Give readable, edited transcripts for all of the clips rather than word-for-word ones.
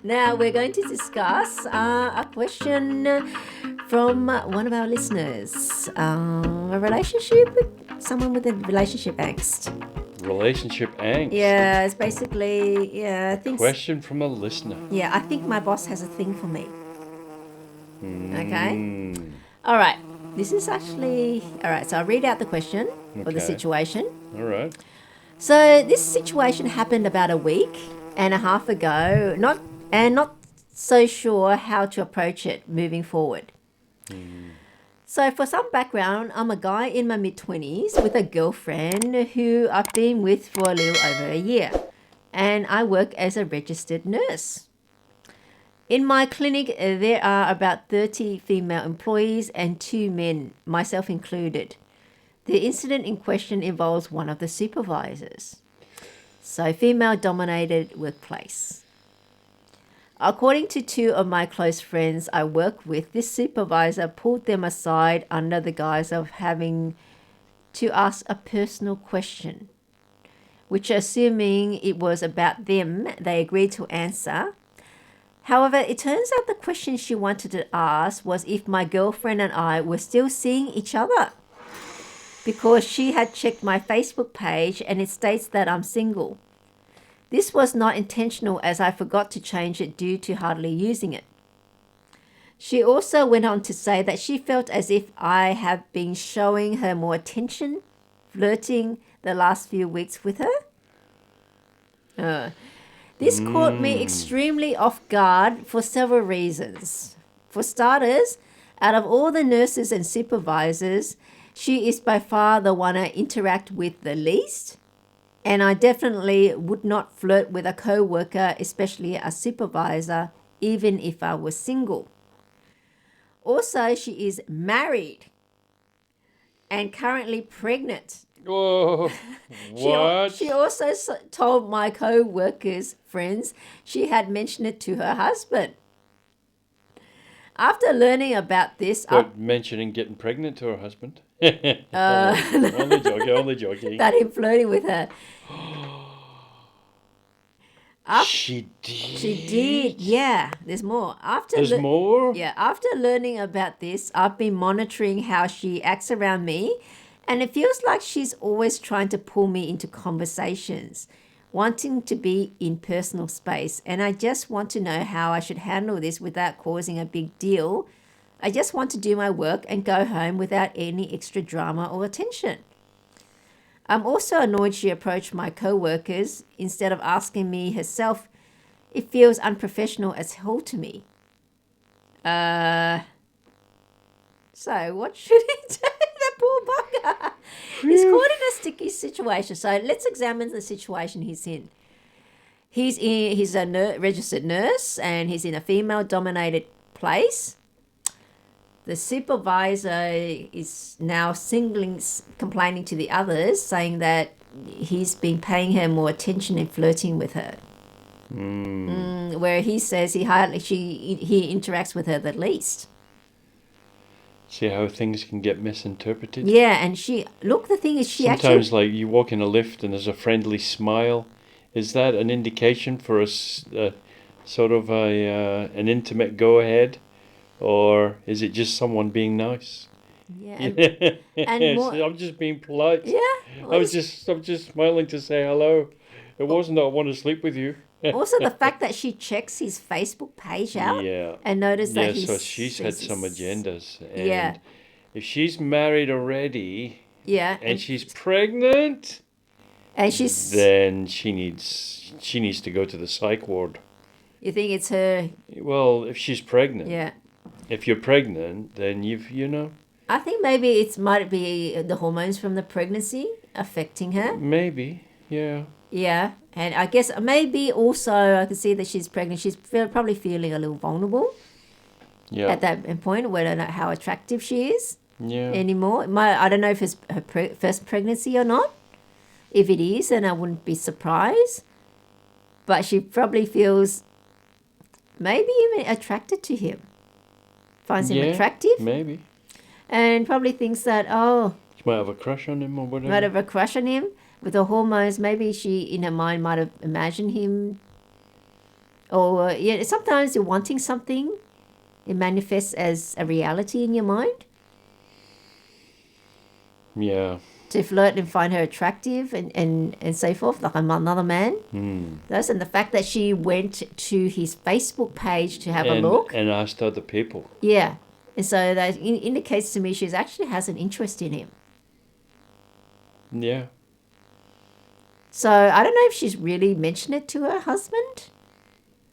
Now we're going to discuss a question from one of our listeners. A relationship with someone with a relationship angst. Relationship angst? Yeah, it's basically, I think... Question from a listener. Yeah, I think my boss has a thing for me. Okay? All right. This is actually... All right, so I'll read out the question or the situation. All right. So this situation happened about a week and a half ago, not so sure how to approach it moving forward. So for some background, I'm a guy in my mid-20s with a girlfriend who I've been with for a little over a year, and I work as a registered nurse. In my clinic, there are about 30 female employees and 2 men, myself included. The incident in question involves one of the supervisors. So, female-dominated workplace. According to 2 of my close friends I work with, this supervisor pulled them aside under the guise of having to ask a personal question, which, assuming it was about them, they agreed to answer. However, it turns out the question she wanted to ask was if my girlfriend and I were still seeing each other, because she had checked my Facebook page and it states that I'm single. This was not intentional, as I forgot to change it due to hardly using it. She also went on to say that she felt as if I have been showing her more attention, flirting the last few weeks with her. This caught me extremely off guard for several reasons. For starters, out of all the nurses and supervisors, she is by far the one I interact with the least, and I definitely would not flirt with a co-worker, especially a supervisor, even if I was single. Also, she is married and currently pregnant. Whoa, what? She also told my co-workers' friends she had mentioned it to her husband. After learning about this... But mentioning getting pregnant to her husband? Only joking. That him flirting with her. She did? She did, yeah. There's more. There's more? Yeah, after learning about this, I've been monitoring how she acts around me, and it feels like she's always trying to pull me into conversations, wanting to be in personal space, and I just want to know how I should handle this without causing a big deal. I just want to do my work and go home without any extra drama or attention. I'm also annoyed she approached my co-workers instead of asking me herself. It feels unprofessional as hell to me. So what should he do? That poor bugger. He's caught in a sticky situation. So let's examine the situation he's in. He's a registered nurse and he's in a female-dominated place. The supervisor is now complaining to the others, saying that he's been paying her more attention and flirting with her. Where he says he interacts with her the least. See how things can get misinterpreted? Yeah, and the thing is, sometimes like you walk in a lift and there's a friendly smile. Is that an indication for sort of an intimate go-ahead? Or is it just someone being nice? Yeah, and more, I'm just being polite. Yeah, I'm just smiling to say hello. It wasn't that I want to sleep with you. Also, the fact that she checks his Facebook page out and noticed that so she's had some agendas. And yeah. If she's married already, and she's pregnant, and then she needs to go to the psych ward. You think it's her? Well, if she's pregnant, yeah. If you're pregnant, then you know. I think maybe it might be the hormones from the pregnancy affecting her. Maybe, yeah. Yeah, and I guess maybe also I can see that she's pregnant. She's probably feeling a little vulnerable. Yeah. At that point, we don't know how attractive she is. Yeah. Anymore. I don't know if it's her first pregnancy or not. If it is, then I wouldn't be surprised. But she probably feels maybe even attracted to him. Finds him attractive. Maybe. And probably thinks that, she might have a crush on him or whatever. Might have a crush on him. with the hormones, maybe she in her mind might have imagined him. Or yeah, sometimes you're wanting something, it manifests as a reality in your mind. Yeah. To flirt and find her attractive and so forth, like another man. Those, and the fact that she went to his Facebook page to have a look. And asked other people. Yeah. And so that indicates to me she actually has an interest in him. Yeah. So I don't know if she's really mentioned it to her husband.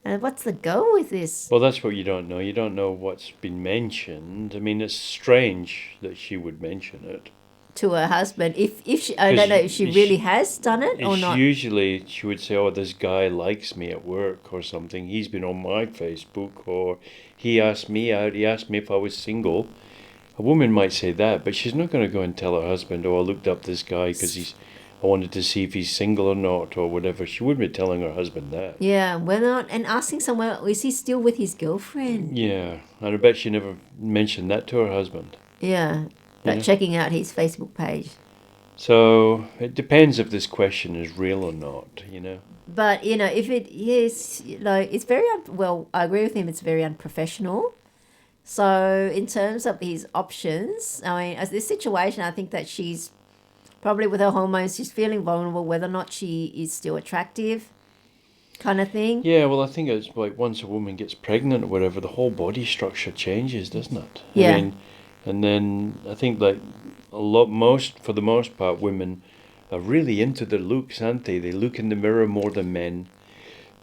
And what's the go with this? Well, that's what you don't know. You don't know what's been mentioned. I mean, it's strange that she would mention it. To her husband, if she, I don't know if she really has done it or not. Usually she would say, oh, this guy likes me at work or something. He's been on my Facebook, or he asked me out. He asked me if I was single. A woman might say that, but she's not going to go and tell her husband, oh, I looked up this guy because I wanted to see if he's single or not or whatever. She wouldn't be telling her husband that. Yeah, whether not, and asking someone, is he still with his girlfriend? Yeah, and I bet she never mentioned that to her husband. Yeah. But checking out his Facebook page. So it depends if this question is real or not, But, if it is, it's very, I agree with him, it's very unprofessional. So in terms of his options, I mean, as this situation, I think that she's probably with her hormones, she's feeling vulnerable, whether or not she is still attractive kind of thing. Yeah, well, I think it's like once a woman gets pregnant or whatever, the whole body structure changes, doesn't it? Yeah. I mean, and then I think like for the most part, women are really into their looks, aren't they? They look in the mirror more than men.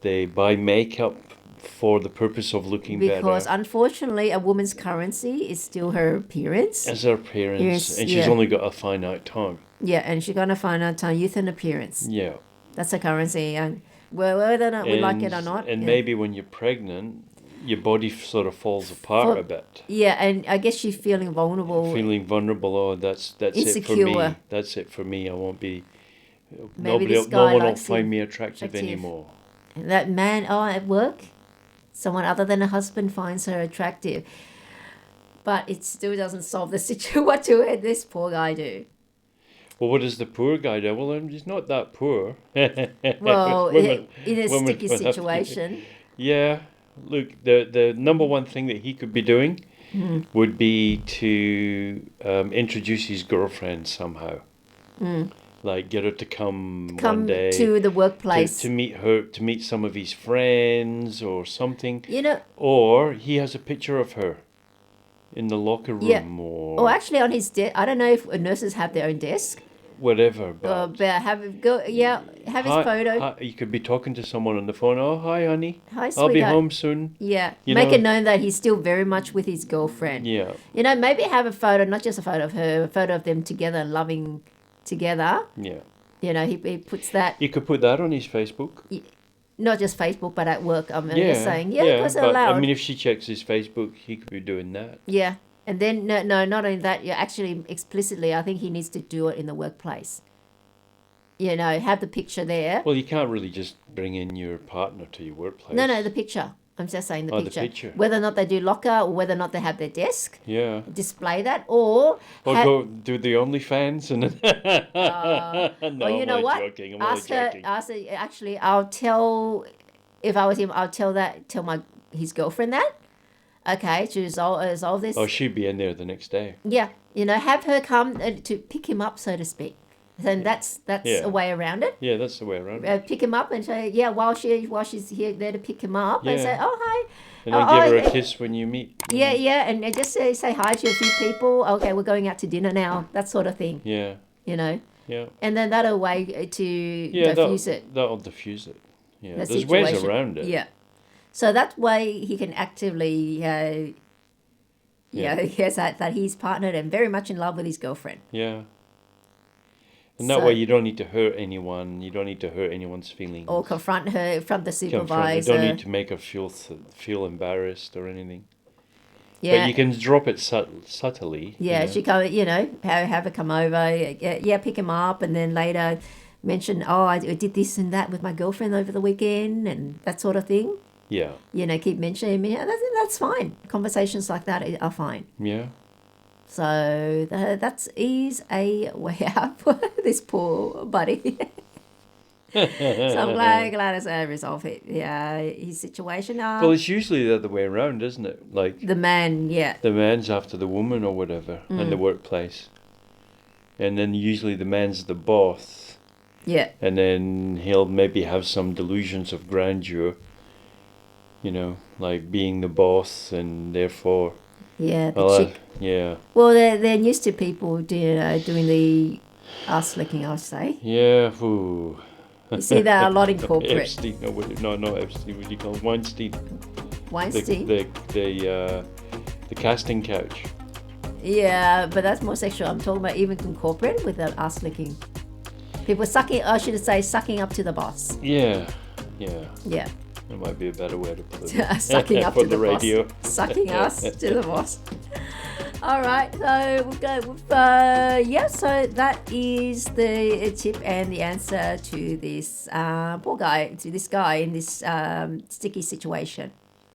They buy makeup for the purpose of looking better. Because unfortunately, a woman's currency is still her appearance. As her appearance, Yes, and she's only got a finite time. Yeah, and she's gonna find out time, youth and appearance. Yeah. That's her currency, and whether or not we like it or not. And maybe when you're pregnant, your body sort of falls apart a bit. Yeah, and I guess she's feeling vulnerable. Oh, that's insecure. It for me. That's it for me. I won't be. Maybe no one will find me attractive anymore. And that man, at work, someone other than a husband finds her attractive. But it still doesn't solve the situation. What do this poor guy do? Well, what does the poor guy do? Well, he's not that poor. Well, in a sticky situation. Yeah. Look, the number one thing that he could be doing would be to introduce his girlfriend somehow. Like get her to come one day to the workplace to meet some of his friends or something. Or he has a picture of her in the locker room or actually on his desk. I don't know if nurses have their own desk. Whatever, but have his photo. You could be talking to someone on the phone. Oh, hi, honey. Hi, sweetheart. I'll be home soon. Yeah, make it known that he's still very much with his girlfriend. Yeah. Maybe have a photo, not just a photo of her, a photo of them together, loving together. Yeah. He puts that. You could put that on his Facebook. Not just Facebook, but at work. I'm just saying, because they're but, allowed. I mean, if she checks his Facebook, he could be doing that. Yeah. And then, no, not only that, actually explicitly, I think he needs to do it in the workplace. Have the picture there. Well, you can't really just bring in your partner to your workplace. No, the picture. I'm just saying the picture. The picture. Whether or not they do locker or whether or not they have their desk. Yeah. Display that or go do the OnlyFans and then... No, you know what? Joking. Ask her, actually, I'll tell, if I was him, I'll tell his girlfriend that. Okay, to resolve this. Oh, she'd be in there the next day. Yeah, have her come to pick him up, so to speak. And that's a way around it. Yeah, that's the way around it. Pick him up and say, while she's here there to pick him up, and say, oh hi. And then give her a kiss when you meet. Yeah, and just say hi to a few people. Okay, we're going out to dinner now. That sort of thing. Yeah. Yeah. And then that'll way to diffuse it. That'll diffuse it. Yeah. There's ways around it. Yeah. So that way he can actively, he has that he's partnered and very much in love with his girlfriend. Yeah. And that way you don't need to hurt anyone. You don't need to hurt anyone's feelings. Or confront her from the supervisor. You don't need to make her feel embarrassed or anything. Yeah. But you can drop it subtly. Yeah, she come, have her come over. Pick him up, and then later mention, I did this and that with my girlfriend over the weekend, and that sort of thing. Yeah. Keep mentioning. That's fine. Conversations like that are fine. Yeah. So that is a way out for this poor buddy. So I'm glad it's resolved it. Yeah, his situation. Well, it's usually the other way around, isn't it? Like The man, yeah. the man's after the woman or whatever in the workplace. And then usually the man's the boss. Yeah. And then he'll maybe have some delusions of grandeur, like being the boss and therefore... Yeah, the chick. Yeah. Well, they're used to people doing the ass licking, I'll say. Yeah, ooh. You see that a lot in corporate. Epstein, no, not Epstein, what do you call it? Weinstein. Weinstein? The casting couch. Yeah, but that's more sexual. I'm talking about even in corporate with that ass licking. People sucking, I should say, sucking up to the boss. Yeah. Yeah. That might be a better way to put it. Sucking up for to the radio. boss. Sucking us to the boss. All right, so we'll go with, so that is the tip and the answer to this poor guy, to this guy in this sticky situation.